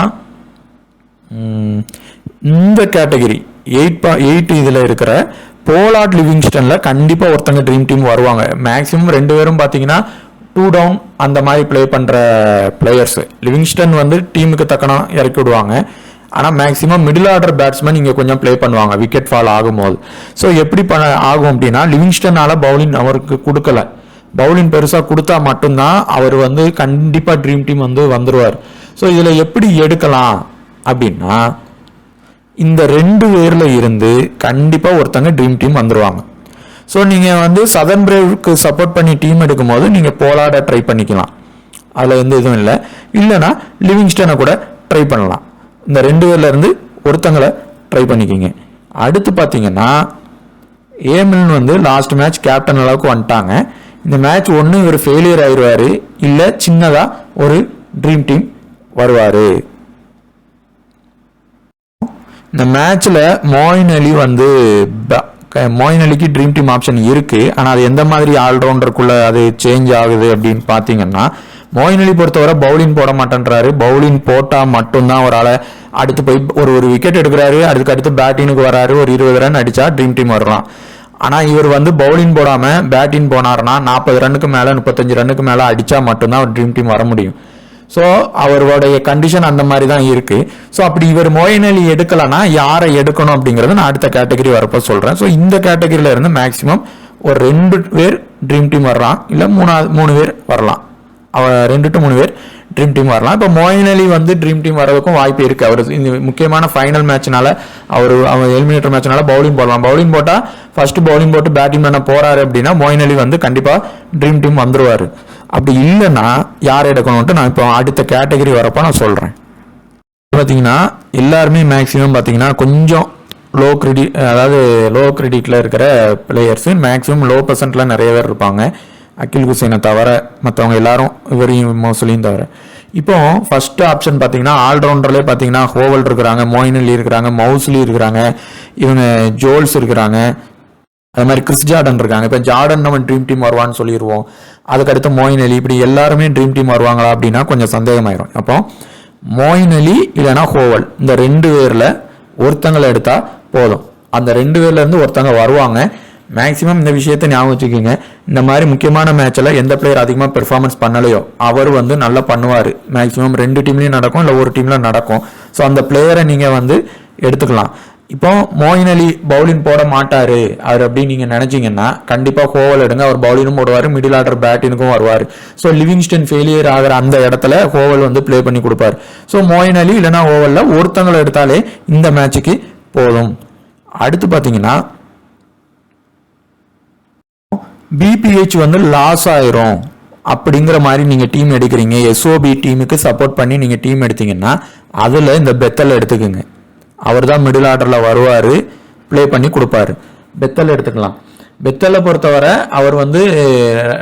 இந்த கேட்டகரி 8 இதில் இருக்கிற போலார்ட் லிவிங்ஸ்டனில் கண்டிப்பாக ஒருத்தங்க ட்ரீம் டீம் வருவாங்க. மேக்ஸிமம் 2 பேரும் பார்த்தீங்கன்னா 2 டவுன் அந்த மாதிரி ப்ளே பண்ணுற பிளேயர்ஸு. லிவிங்ஸ்டன் வந்து டீமுக்கு தக்கன இறக்கி விடுவாங்க. ஆனால் மேக்ஸிமம் மிடில் ஆர்டர் பேட்ஸ்மேன் இங்கே கொஞ்சம் ப்ளே பண்ணுவாங்க விக்கெட் ஃபால் ஆகும்போது. ஸோ எப்படி ஆகும் அப்படின்னா லிவிங்ஸ்டனால பவுலிங் அவருக்கு கொடுக்கல, பவுலிங் பெருசாக கொடுத்தா மட்டும்தான் அவர் வந்து கண்டிப்பாக ட்ரீம் டீம் வந்து வந்துடுவார். ஸோ இதில் எப்படி எடுக்கலாம் அப்படின்னா இந்த 2 பேரில் இருந்து கண்டிப்பாக ஒருத்தங்க ட்ரீம் டீம் வந்துடுவாங்க. ஸோ நீங்கள் வந்து சதர்ன் பிரேவுக்கு சப்போர்ட் பண்ணி டீம் எடுக்கும் போது நீங்கள் போலாட ட்ரை பண்ணிக்கலாம், அதில் எந்த இதுவும் இல்லை. இல்லைனா லிவிங்ஸ்டனை கூட ட்ரை பண்ணலாம். இந்த 2 பேர்ல இருந்து ஒருத்தங்களை ட்ரை பண்ணிக்கிங்க. அடுத்து பார்த்தீங்கன்னா ஏமில்னு வந்து லாஸ்ட் மேட்ச் கேப்டன் அளவுக்கு வந்துட்டாங்க. இந்த மேட்ச் ஒன்று இவர் ஃபெயிலியர் ஆயிடுவார், இல்லை சின்னதாக ஒரு ட்ரீம் டீம் வருவார். இந்த மேட்ச்சில் மொயின் அலிக்கு ட்ரீம் டீம் ஆப்ஷன் இருக்கு. ஆனால் அது எந்த மாதிரி ஆல்ரவுண்டருக்குள்ள அது சேஞ்ச் ஆகுது அப்படின்னு பார்த்தீங்கன்னா மொயின் அலி பொறுத்தவரை பவுலிங் போட மாட்டேன்றாரு. பவுலிங் போட்டால் மட்டும்தான் ஒரு ஆளை அடுத்து போய் ஒரு விக்கெட் எடுக்கிறாரு, அடுத்து பேட்டினுக்கு வராரு, ஒரு 20 ரன் அடிச்சா ட்ரீம் டீம் வரலாம். ஆனால் இவர் வந்து பவுலிங் போடாமல் பேட்டிங் போனார்னா 40 ரன்னுக்கு மேலே 35 ரன்னுக்கு மேலே அடித்தா மட்டும்தான் அவர் ட்ரீம் டீம் வர முடியும். ஸோ அவருடைய கண்டிஷன் அந்த மாதிரி தான் இருக்கு. ஸோ அப்படி இவர் மொயின் அலி எடுக்கலன்னா யாரை எடுக்கணும் அப்படிங்கறத நான் அடுத்த கேட்டகரி வரப்போ சொல்றேன். ஸோ இந்த கேட்டகரியில இருந்து மேக்சிமம் ஒரு 2 பேர் ட்ரீம் டீம் வரலாம், இல்லை 3 பேர் வரலாம். 2 to 3 பேர் ட்ரீம் டீம் வரலாம். இப்போ மொயின் அலி வந்து ட்ரீம் டீம் வரதுக்கும் வாய்ப்பு இருக்கு. அவர் இந்த முக்கியமான ஃபைனல் மேட்ச்னால அவர் எலிமினேட்டர் மேட்ச்னால பவுலிங் போடலாம். பவுலிங் போட்டா ஃபர்ஸ்ட் பவுலிங் போட்டு பேட்டிங் பண்ண போறாரு அப்படின்னா மொயின் அலி வந்து கண்டிப்பா ட்ரீம் டீம் வந்துருவாரு. அப்படி இல்லைன்னா யார் எடுக்கணும்ட்டு நான் இப்போ அடுத்த கேட்டகரி வரப்போ நான் சொல்றேன். பார்த்தீங்கன்னா எல்லாருமே மேக்ஸிமம் பார்த்தீங்கன்னா கொஞ்சம் லோ கிரெடிட்ல இருக்கிற பிளேயர்ஸ் மேக்ஸிமம் லோ பர்சன்ட்ல நிறைய பேர் இருப்பாங்க. அகில் ஹுசைனை தவிர மற்றவங்க எல்லாரும் இவரையும் மோஸ்ட்லியும் தவிர. இப்போ ஃபர்ஸ்ட் ஆப்ஷன் பார்த்தீங்கன்னா ஆல்ரவுண்டர்லேயே பார்த்தீங்கன்னா ஹோவல் இருக்கிறாங்க, மொயின் அலி இருக்கிறாங்க, மவுஸ்லி இருக்கிறாங்க, இவங்க ஜோல்ஸ் இருக்கிறாங்க, அது மாதிரி கிறிஸ் ஜார்டன் இருக்காங்க. இப்போ ஜார்டன் நம்ம ட்ரீம் டீம் வருவான்னு சொல்லிடுவோம். அதுக்கடுத்து மொயின் அலி, இப்படி எல்லாருமே ட்ரீம் டீம் வருவாங்களா அப்படின்னா கொஞ்சம் சந்தேகமாயிரும். அப்போ மொயின் அலி இல்லைனா ஹோவல் இந்த 2 பேரில் ஒருத்தங்களை எடுத்தா போதும். அந்த 2 பேர்ல இருந்து ஒருத்தங்க வருவாங்க. மேக்சிமம் இந்த விஷயத்தை ஞாபகம் வச்சுக்கோங்க. இந்த மாதிரி முக்கியமான மேட்ச்ல எந்த பிளேயர் அதிகமாக பெர்ஃபார்மன்ஸ் பண்ணலையோ அவர் வந்து நல்லா பண்ணுவார். மேக்சிமம் 2 டீம்லையும் நடக்கும், இல்லை ஒரு டீம்ல நடக்கும். ஸோ அந்த பிளேயரை நீங்கள் வந்து எடுத்துக்கலாம். இப்போ மொயின் அலி பவுலிங் போட மாட்டாரு அவர் அப்படின்னு நீங்க நினைச்சீங்கன்னா கண்டிப்பா ஹோவல் எடுங்க. அவர் பவுலிங்கும் போடுவாரு, மிடில் ஆர்டர் பேட்டினுக்கும் வருவார். ஸோ லிவிங்ஸ்டன் ஃபெயிலியர் ஆகிற அந்த இடத்துல ஹோவல் வந்து பிளே பண்ணி கொடுப்பாரு. ஸோ மொயின் அலி இல்லைன்னா ஹோவல்ல ஒருத்தங்களை எடுத்தாலே இந்த மேட்சுக்கு போதும். அடுத்து பாத்தீங்கன்னா பிபிஹெச் வந்து லாஸ் ஆயிரும் அப்படிங்கிற மாதிரி நீங்க டீம் எடுக்கிறீங்க, எஸ்ஓபி டீமுக்கு சப்போர்ட் பண்ணி நீங்க டீம் எடுத்தீங்கன்னா அதுல இந்த பெத்தல் எடுத்துக்குங்க. அவர் தான் மிடில் ஆர்டர்ல வருவாரு, பிளே பண்ணி கொடுப்பாரு. பெத்தல் எடுத்துக்கலாம். பெத்தலை பொறுத்தவரை அவர் வந்து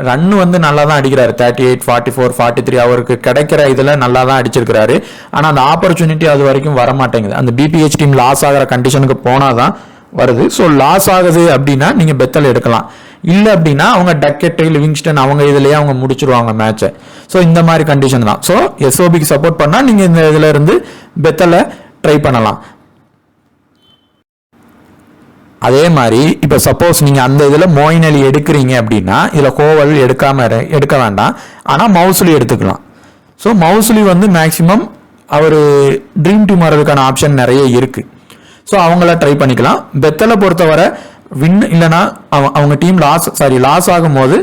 ரன் வந்து நல்லா தான் அடிக்கிறாரு. 38, 44, 43 அவருக்கு கிடைக்கிற இதுல நல்லா தான் அடிச்சிருக்கிறாரு. ஆனா அந்த ஆப்பர்ச்சுனிட்டி அது வரைக்கும் வர மாட்டேங்குது. அந்த பிபிஹெச் டீம் லாஸ் ஆகிற கண்டிஷனுக்கு போனாதான் வருது. ஸோ லாஸ் ஆகுது அப்படின்னா நீங்க பெத்தல் எடுக்கலாம். இல்லை அப்படின்னா அவங்க டக்கெட்டு, லிவிங்ஸ்டன் அவங்க இதுலயே அவங்க முடிச்சிருவாங்க மேட்சை. ஸோ இந்த மாதிரி கண்டிஷன் தான். ஸோ எஸ்ஓபிக்கு சப்போர்ட் பண்ணா நீங்க இந்த இதுல இருந்து பெத்தலை ட்ரை பண்ணலாம். அதே மாதிரி இப்ப சப்போஸ் நீங்க அந்த இதுல மொயின் அலி எடுக்கிறீங்க அப்படின்னா இதுல ஹோவல் எடுக்க வேண்டாம், ஆனா மவுஸ்லி எடுத்துக்கலாம். ஸோ மவுஸ்லி வந்து மேக்சிமம் அவர் ட்ரீம் டீம் வர்றதுக்கான ஆப்ஷன் நிறைய இருக்கு. ஸோ அவங்கள ட்ரை பண்ணிக்கலாம். பெத்தலை பொறுத்தவரை வின் இல்லைன்னா அவங்க டீம் லாஸ் ஆகும் போது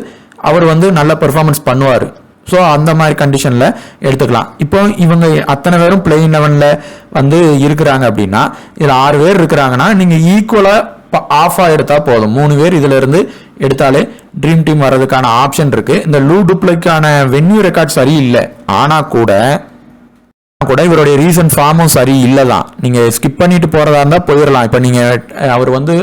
அவர் வந்து நல்ல பெர்ஃபார்மன்ஸ் பண்ணுவார். ஸோ அந்த மாதிரி கண்டிஷன்ல எடுத்துக்கலாம். இப்போ இவங்க அத்தனை பேரும் பிளேயிங் 11ல வந்து இருக்கிறாங்க அப்படின்னா இதுல 6 பேர் இருக்கிறாங்கன்னா நீங்க ஈக்குவலா ஆஃபா எடுத்தா போதும். 3 பேர் இதுல இருந்து எடுத்தாலே ட்ரீம் டீம் வர்றதுக்கான ஆப்ஷன் இருக்கு. இந்த லூ டுப்ளைக்கான வென்யூ ரெக்கார்ட் சரியில்லை, ஆனா கூட இவருடைய ரீசன்ட் ஃபார்மும் சரி இல்லதான். நீங்க ஸ்கிப் பண்ணிட்டு போறதா இருந்தா போயிடலாம். இப்ப நீங்க அவர் வந்து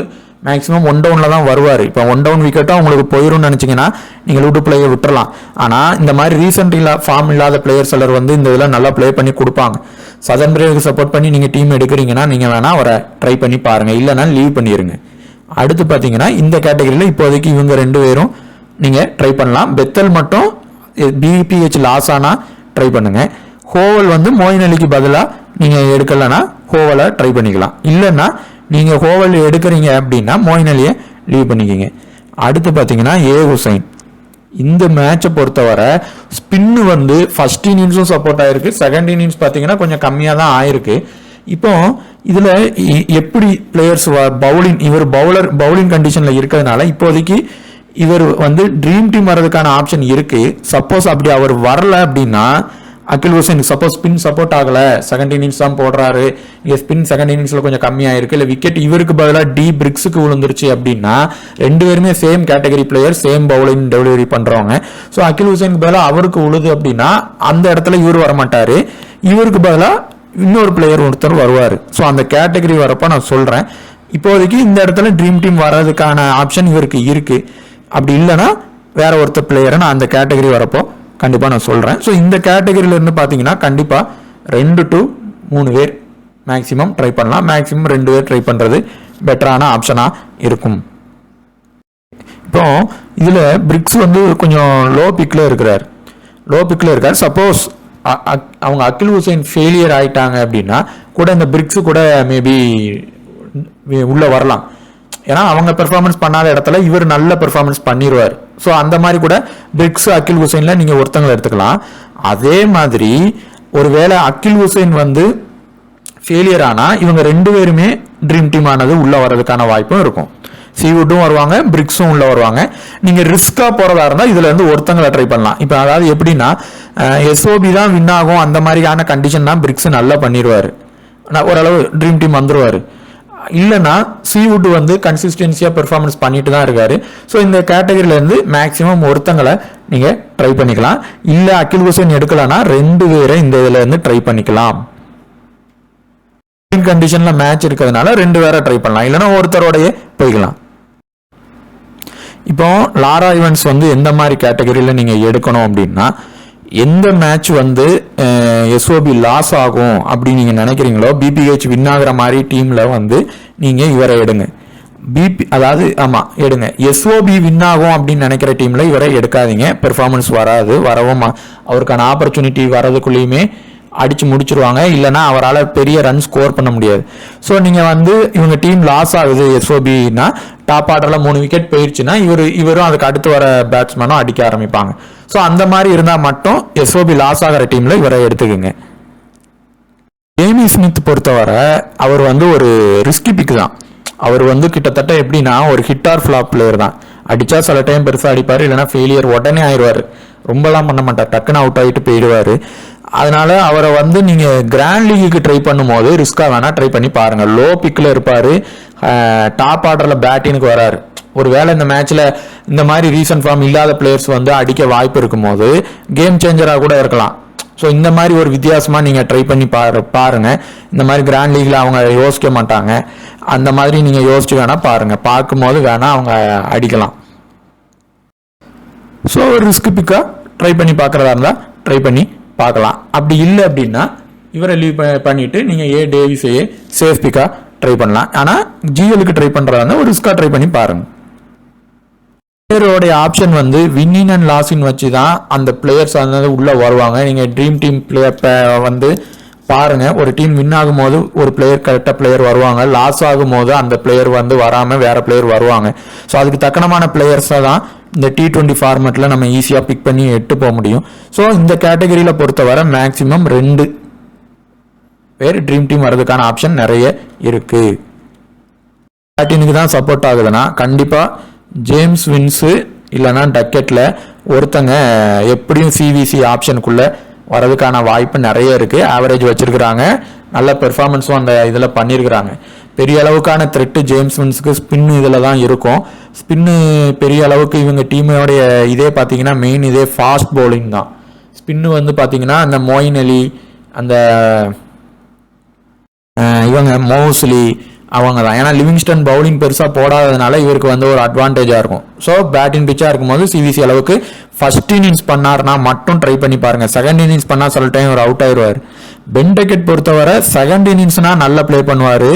மேக்ஸிமம் 1 டவுன்ல தான் வருவார். இப்போ 1 டவுன் விக்கெட்டும் உங்களுக்கு போயிரும் நினைச்சீங்கன்னா நீங்க லூடு பிளேயை விட்டுறலாம். ஆனா இந்த மாதிரி ரீசெண்ட் ஃபார்ம் இல்லாத பிளேயர் சிலர் வந்து இந்த இதெல்லாம் நல்லா பிளே பண்ணி கொடுப்பாங்க. சதன் பிரேவுக்கு சப்போர்ட் பண்ணி நீங்க டீம் எடுக்கிறீங்கன்னா நீங்க வேணா அவரை ட்ரை பண்ணி பாருங்க, இல்லைன்னா லீவ் பண்ணிருங்க. அடுத்து பாத்தீங்கன்னா இந்த கேட்டகரியில இப்போதைக்கு இவங்க 2 பேரும் நீங்க ட்ரை பண்ணலாம். பெத்தல் மட்டும் பிபிஹெச் லாஸ் ஆனா ட்ரை பண்ணுங்க. ஹோவல் வந்து மொயின் அலிக்கு பதிலா நீங்க எடுக்கலன்னா ஹோவலை ட்ரை பண்ணிக்கலாம். இல்லைன்னா நீங்க ஹோவல் எடுக்கிறீங்க அப்படின்னா மொயின் அலியை லீவ் பண்ணிக்கிங்க. அடுத்து பாத்தீங்கன்னா ஹுசைன். இந்த மேட்சை பொறுத்தவரை ஸ்பின்னு வந்து ஃபர்ஸ்ட் இன்னிங்ஸும் சப்போர்ட் ஆயிருக்கு, செகண்ட் இன்னிங்ஸ் பாத்தீங்கன்னா கொஞ்சம் கம்மியா தான் ஆயிருக்கு. இப்போ இதில் எப்படி பிளேயர்ஸ் இவர் பவுலிங் கண்டிஷனில் இருக்கிறதுனால இப்போதைக்கு இவர் வந்து ட்ரீம் டீம் வர்றதுக்கான ஆப்ஷன் இருக்கு. சப்போஸ் அப்படி அவர் வரல அப்படின்னா அகில் ஹுசைன் சப்போஸ் ஸ்பின் சப்போர்ட் ஆகலை, செகண்ட் இன்னிங்ஸ் தான் போடுறாரு, இங்கே ஸ்பின் செகண்ட் இன்னிங்ஸில் கொஞ்சம் கம்மியாயிருக்கு, இல்லை விக்கெட் இவருக்கு பதிலாக டி பிரிக்ஸுக்கு விழுந்துருச்சு அப்படின்னா ரெண்டு பேருமே same category player, same bowling delivery பண்ணுறவங்க. ஸோ அகில் ஹுசைனுக்கு பதிலாக அவருக்கு உழுது அப்படின்னா அந்த இடத்துல இவர் வரமாட்டார், இவருக்கு பதிலாக இன்னொரு பிளேயர் ஒருத்தர் வருவார். ஸோ அந்த கேட்டகரி வரப்போ நான் சொல்கிறேன். இப்போதைக்கு இந்த இடத்துல ட்ரீம் டீம் வர்றதுக்கான ஆப்ஷன் இவருக்கு இருக்குது. அப்படி இல்லைன்னா வேற ஒருத்தர் பிளேயரை நான் அந்த கேட்டகரி வரப்போ கண்டிப்பாக நான் சொல்கிறேன். ஸோ இந்த கேட்டகரியிலேருந்து பார்த்தீங்கன்னா கண்டிப்பாக 2 to 3 பேர் மேக்ஸிமம் ட்ரை பண்ணலாம். மேக்ஸிமம் 2 பேர் ட்ரை பண்ணுறது பெட்டரான ஆப்ஷனாக இருக்கும். இப்போ இதில் பிரிக்ஸ் வந்து கொஞ்சம் லோ பிக்கில் இருக்கார். சப்போஸ் அவங்க அகில் ஹுசைன் ஃபெயிலியர் ஆகிட்டாங்க அப்படின்னா கூட இந்த பிரிக்ஸு கூட மேபி உள்ளே வரலாம். ஏன்னா அவங்க பெர்ஃபார்மன்ஸ் பண்ணாத இடத்துல இவர் நல்ல பெர்ஃபார்மன்ஸ் பண்ணிடுவார். ஸோ அந்த மாதிரி கூட பிரிக்ஸ் அகில் ஹுசைன்ல நீங்க ஒருத்தங்களை எடுத்துக்கலாம். அதே மாதிரி ஒருவேளை அகில் ஹுசைன் வந்து ஃபெயிலியர் ஆனா இவங்க 2 பேருமே ட்ரீம் டீம் ஆனது உள்ள வர்றதுக்கான வாய்ப்பும் இருக்கும். சீவுட்டும் வருவாங்க, பிரிக்ஸும் உள்ள வருவாங்க. நீங்க ரிஸ்கா போறதா இருந்தா இதுல இருந்து ஒருத்தங்களை ட்ரை பண்ணலாம். இப்போ அதாவது எப்படின்னா எஸ்ஓபி தான் வின் ஆகும் அந்த மாதிரியான கண்டிஷன் தான் பிரிக்ஸ் நல்லா பண்ணிடுவாரு, ஓரளவு ட்ரீம் டீம் வந்துருவாரு. இல்லைன்னா சீவுட் வந்து கன்சிஸ்டன்சியாக பெர்ஃபார்மன்ஸ் பண்ணிட்டு தான் இருக்காரு. ஸோ இந்த கேட்டகரியிலேருந்து மேக்ஸிமம் ஒருத்தங்களை நீங்கள் ட்ரை பண்ணிக்கலாம். இல்லை அகில் ஹுசைன் எடுக்கலன்னா 2 பேரை இந்த இதில் இருந்து ட்ரை பண்ணிக்கலாம். கண்டிஷனில் மேட்ச் இருக்கிறதுனால 2 பேரை ட்ரை பண்ணலாம், இல்லைன்னா ஒருத்தரோடையே போய்க்கலாம். இப்போ லாரா ஈவன்ஸ் வந்து எந்த மாதிரி கேட்டகரியில் நீங்கள் எடுக்கணும் அப்படின்னா எந்த மேட்ச் வந்து எஸ்ஓபி லாஸ் ஆகும் அப்படின்னு நீங்கள் நினைக்கிறீங்களோ, பிபிஹெச் வின் ஆகிற மாதிரி டீமில் வந்து நீங்கள் இவரை எடுங்க. எடுங்க. எஸ்ஓபி வின் ஆகும் அப்படின்னு நினைக்கிற டீமில் இவரை எடுக்காதீங்க, பெர்ஃபார்மன்ஸ் வராது. வரவும் அவருக்கான ஆப்பர்ச்சுனிட்டி வர்றதுக்குள்ளேயுமே அடிச்சு முடிச்சிருவாங்க, இல்லைன்னா அவரால் பெரிய ரன் ஸ்கோர் பண்ண முடியாது. ஸோ நீங்கள் வந்து இவங்க டீம் லாஸ் ஆகுது எஸ்ஓபின்னா டாப் ஆர்டரில் 3 விக்கெட் போயிடுச்சுன்னா இவரும் அதுக்கு அடுத்து வர பேட்ஸ்மேனும் அடிக்க ஆரம்பிப்பாங்க. ஸோ அந்த மாதிரி இருந்தால் மட்டும் எஸ்ஓபி லாஸ் ஆகிற டீமில் இவரை எடுத்துக்கோங்க. ஜேமி ஸ்மித் பொறுத்தவரை அவர் வந்து ஒரு ரிஸ்கி பிக் தான். அவர் வந்து கிட்டத்தட்ட எப்படின்னா ஒரு ஹிட் ஆர் ஃப்ளாப் பிளேயர் தான். அடித்தா சில டைம் பெருசாக அடிப்பார், இல்லைனா ஃபெயிலியர் உடனே ஆயிடுவார். ரொம்பலாம் பண்ண மாட்டார், டக்குன்னு அவுட் ஆகிட்டு போயிடுவார். அதனால அவரை வந்து நீங்கள் கிராண்ட் லீகுக்கு ட்ரை பண்ணும்போது ரிஸ்காக வேணால் ட்ரை பண்ணி பாருங்கள். லோ பிக்கில் இருப்பார், டாப் ஆர்டரில் பேட்டிங்க்கு வராரு. ஒரு வேளை இந்த மேட்ச்சில் இந்த மாதிரி ரீசன்ட் ஃபார்ம் இல்லாத பிளேயர்ஸ் வந்து அடிக்க வாய்ப்பு இருக்கும்போது கேம் சேஞ்சராக கூட இருக்கலாம். ஸோ இந்த மாதிரி ஒரு வித்தியாசமாக நீங்கள் ட்ரை பண்ணி பாருங்கள். இந்த மாதிரி கிராண்ட் லீகில் அவங்க யோசிக்க மாட்டாங்க, அந்த மாதிரி நீங்கள் யோசிச்சு வேணால் பாருங்கள். பார்க்கும்போது வேணால் அவங்க அடிக்கலாம். ஸோ ஒரு ரிஸ்க் பிக்காக ட்ரை பண்ணி பார்க்குறதா இருந்தால் ட்ரை பண்ணி பார்க்கலாம். அப்படி இல்லை அப்படின்னா இவரை லீவ் பண்ணிவிட்டு நீங்கள் டேவிஸையே சேஃப் பிக்காக ட்ரை பண்ணலாம். ஆனால் ஜிஎலுக்கு ட்ரை பண்ணுறதா இருந்தால் ஒரு ரிஸ்காக ட்ரை பண்ணி பாருங்கள். பிளேயரோடைய ஆப்ஷன் வந்து வின்னிங் அண்ட் லாஸின் வச்சு தான் அந்த பிளேயர்ஸ் வந்து உள்ளே வருவாங்க. நீங்கள் ட்ரீம் டீம் பிளேயர் வந்து பாருங்கள். ஒரு டீம் வின் ஆகும் போது ஒரு பிளேயர் கரெக்டாக பிளேயர் வருவாங்க, லாஸ் ஆகும் போது அந்த பிளேயர் வந்து வராமல் வேற பிளேயர் வருவாங்க. ஸோ அதுக்கு தக்கனமான பிளேயர்ஸை தான் இந்த T20 ஃபார்மேட்டில் நம்ம ஈஸியாக பிக் பண்ணி எட்டு போக முடியும். ஸோ இந்த கேட்டகரியில் பொறுத்தவரை மேக்ஸிமம் 2 பேர் ட்ரீம் டீம் வர்றதுக்கான ஆப்ஷன் நிறைய இருக்கு. பேட்டினுக்கு தான் சப்போர்ட் ஆகுதுன்னா கண்டிப்பாக ஜேம்ஸ் வின்ஸு இல்லைன்னா டக்கெட்டில் ஒருத்தங்க எப்படியும் சிவிசி ஆப்ஷனுக்குள்ளே வரதுக்கான வாய்ப்பு நிறைய இருக்குது. ஆவரேஜ் வச்சுருக்கிறாங்க, நல்ல பெர்ஃபார்மன்ஸும் அந்த இதில் பண்ணியிருக்கிறாங்க. பெரிய அளவுக்கான த்ரெட்டு ஜேம்ஸ் வின்ஸுக்கு ஸ்பின்னு இதில் தான் இருக்கும். ஸ்பின்னு பெரிய அளவுக்கு இவங்க டீமோடைய இதே பார்த்தீங்கன்னா மெயின் இதே ஃபாஸ்ட் பவுலிங் தான். ஸ்பின்னு வந்து பார்த்தீங்கன்னா அந்த மொயின் அலி, அந்த இவங்க மோஸ்லி அவங்க தான். ஏன்னா லிவிங்ஸ்டன் பவுலிங் பெருசாக போடாததுனால இவருக்கு வந்து ஒரு அட்வான்டேஜாக இருக்கும். ஸோ பேட்டிங் பிச்சாக இருக்கும்போது சிவிசி அளவுக்கு ஃபர்ஸ்ட் இன்னிங்ஸ் பண்ணார்னா மட்டும் ட்ரை பண்ணி பாருங்கள். செகண்ட் இன்னிங்ஸ் பண்ணால் சில டைம் ஒரு அவுட் ஆயிடுவார். பென் டக்கெட் பொறுத்தவரை செகண்ட் இன்னிங்ஸ்னா நல்லா ப்ளே பண்ணுவார்,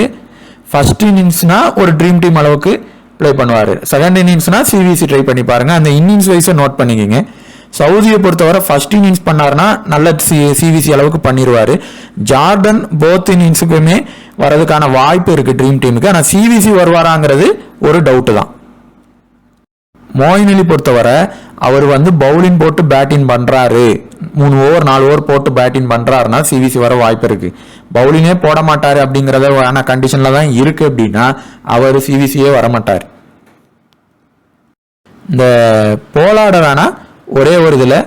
ஃபர்ஸ்ட் இன்னிங்ஸ்னா ஒரு ட்ரீம் டீம் அளவுக்கு ப்ளே பண்ணுவார். செகண்ட் இன்னிங்ஸ்னா சிவிசி ட்ரை பண்ணி பாருங்கள். அந்த இன்னிங்ஸ் வைஸை நோட் பண்ணிக்கிங்க. சவுதியை பொறுத்தவரை ஃபர்ஸ்ட் இன்னிங்ஸ் பண்ணார்னா நல்ல சிவிசி அளவுக்கு பண்ணிடுவார். ஜார்டன் போத் இன்னிங்ஸுக்குமே வரதுக்கான வாய்ப்பு இருக்குது ட்ரீம் டீமுக்கு. ஆனால் சிவிசி வருவாராங்கிறது ஒரு டவுட்டு தான். மோயின் அலி பொறுத்தவரை அவர் வந்து பவுலிங் போட்டு பேட்டிங் பண்ணுறாரு, 3 ஓவர் 4 ஓவர் போட்டு பேட்டிங் பண்ணுறாருன்னா சிவிசி வர வாய்ப்பு இருக்குது. பவுலிங்கே போட மாட்டார் அப்படிங்கிறத கண்டிஷனில் தான் இருக்குது அப்படின்னா அவர் சிவிசியே வரமாட்டார். இந்த போலாட வேணா ஒரே ஒரு இதில்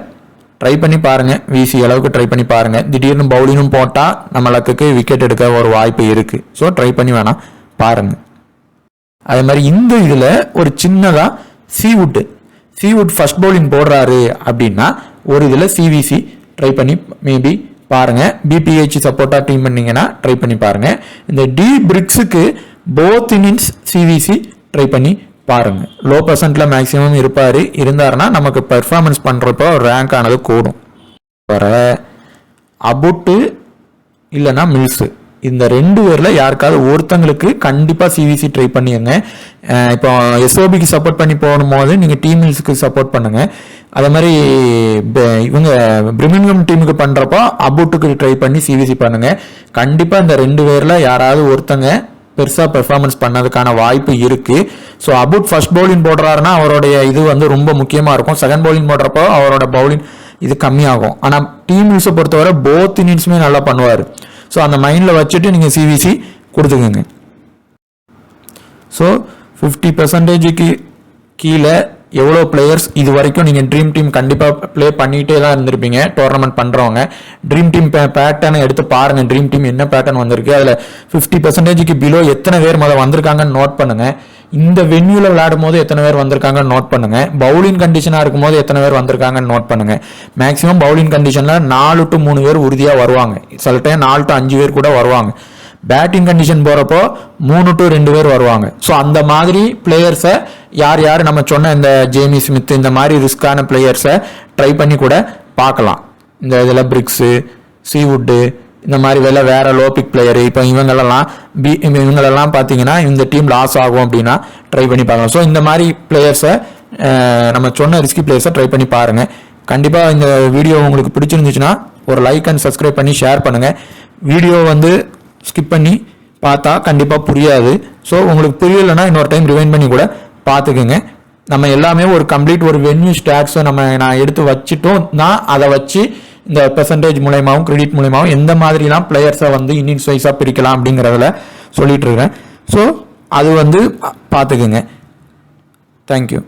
ட்ரை பண்ணி பாருங்கள், விசி அளவுக்கு ட்ரை பண்ணி பாருங்கள். திடீர்னு பவுலிங்கும் போட்டால் நம்மளுக்கு விக்கெட் எடுக்க ஒரு வாய்ப்பு இருக்குது. ஸோ ட்ரை பண்ணி வேணா பாருங்கள். அதே மாதிரி இந்த இதில் ஒரு சின்னதாக சீவுட் ஃபர்ஸ்ட் பவுலிங் போடுறாரு அப்படின்னா ஒரு இதில் சிவிசி ட்ரை பண்ணி மேபி பாருங்கள். பிபிஹெச் சப்போர்ட்டாக டீம் பண்ணிங்கன்னா ட்ரை பண்ணி பாருங்கள். இந்த டி பிரிக்ஸுக்கு போத் இன்னிங்ஸ் சிவிசி ட்ரை பண்ணி பாருங்கள். லோ பர்சன்ட்டில் மேக்ஸிமம் இருந்தாருன்னா நமக்கு பெர்ஃபார்மன்ஸ் பண்ணுறப்போ ரேங்க் ஆனது கூடும். வர அபுட்டு இல்லைன்னா மில்ஸு, இந்த 2 பேரில் யாருக்காவது ஒருத்தங்களுக்கு கண்டிப்பாக சிவிசி ட்ரை பண்ணிடுங்க. இப்போ எஸ்ஓபிக்கு சப்போர்ட் பண்ணி போகும்போது நீங்கள் டீம் மில்ஸுக்கு சப்போர்ட் பண்ணுங்கள். அதே மாதிரி இவங்க பிரிமிங்ஹம் டீமுக்கு பண்ணுறப்போ அபுட்டுக்கு ட்ரை பண்ணி சிவிசி பண்ணுங்கள். கண்டிப்பாக இந்த 2 பேரில் யாராவது ஒருத்தங்க பெருசாக பெர்ஃபார்மன்ஸ் பண்ணதுக்கான வாய்ப்பு இருக்குது. ஸோ அபுட் ஃபர்ஸ்ட் பவுலிங் போடுறாருன்னா அவருடைய இது வந்து ரொம்ப முக்கியமாக இருக்கும். செகண்ட் பவுலிங் போடுறப்போ அவரோட பவுலிங் இது கம்மியாகும். ஆனால் டீம் மில்ஸை பொறுத்தவரை போத் இன்னிங்ஸுமே நல்லா பண்ணுவார். ஸோ அந்த மைண்டில் வச்சுட்டு நீங்கள் சிவிசி கொடுத்துக்கோங்க. ஸோ 50%க்கு கீழே எவ்வளோ பிளேயர்ஸ் இது வரைக்கும் நீங்கள் ட்ரீம் டீம் கண்டிப்பாக ப்ளே பண்ணிகிட்டே தான் இருந்திருப்பீங்க. டோர்னமெண்ட் பண்ணுறவங்க ட்ரீம் டீம் பேட்டர்னை எடுத்து பாருங்கள். ட்ரீம் டீம் என்ன பேட்டர்ன் வந்திருக்கு, அதில் 50%க்கு பிலோ எத்தனை பேர் முதல்ல வந்திருக்காங்கன்னு நோட் பண்ணுங்கள். இந்த வென்யூவில் விளையாடும் போது எத்தனை பேர் வந்திருக்காங்கன்னு நோட் பண்ணுங்கள். பவுலிங் கண்டிஷனாக இருக்கும் போது எத்தனை பேர் வந்திருக்காங்கன்னு நோட் பண்ணுங்கள். மேக்ஸிமம் பவுலிங் கண்டிஷனில் 4 to 3 பேர் உறுதியாக வருவாங்க. சில டைம் 4 to 5 பேர் கூட வருவாங்க. பேட்டிங் கண்டிஷன் போகிறப்போ 3 to 2 பேர் வருவாங்க. ஸோ அந்த மாதிரி பிளேயர்ஸை யார் நம்ம சொன்ன இந்த ஜேமி ஸ்மித் இந்த மாதிரி ரிஸ்கான பிளேயர்ஸை ட்ரை பண்ணி கூட பார்க்கலாம். இந்த இதில் பிரிக்ஸு, சீவுட்டு இந்த மாதிரி வேற லோபிக் பிளேயரு, இப்போ இவங்களெல்லாம் பார்த்தீங்கன்னா இந்த டீம் லாஸ் ஆகும் அப்படின்னா ட்ரை பண்ணி பார்க்கலாம். ஸோ இந்த மாதிரி பிளேயர்ஸை நம்ம சொன்ன ரிஸ்கி பிளேயர்ஸை ட்ரை பண்ணி பாருங்கள். கண்டிப்பாக இந்த வீடியோ உங்களுக்கு பிடிச்சிருந்துச்சுன்னா ஒரு லைக் அண்ட் சப்ஸ்கிரைப் பண்ணி ஷேர் பண்ணுங்கள். வீடியோ வந்து ஸ்கிப் பண்ணி பார்த்தா கண்டிப்பாக புரியாது. ஸோ உங்களுக்கு புரியலைன்னா இன்னொரு டைம் ரிவைண்ட் பண்ணி கூட பார்த்துக்குங்க. நம்ம எல்லாமே ஒரு கம்ப்ளீட் ஒரு வென்யூ ஸ்டாட்ஸை நான் எடுத்து வச்சுட்டோம் தான் அதை வச்சு இந்த பெர்சன்டேஜ் மூலயமாவும் கிரெடிட் மூலயமாவும் எந்த மாதிரிலாம் பிளேயர்ஸை வந்து இன்னிங்ஸ் வைஸாக பிரிக்கலாம் அப்படிங்கிறதுல சொல்லிட்டு இருக்கேன். ஸோ அது வந்து பார்த்துக்குங்க. தேங்க்யூ.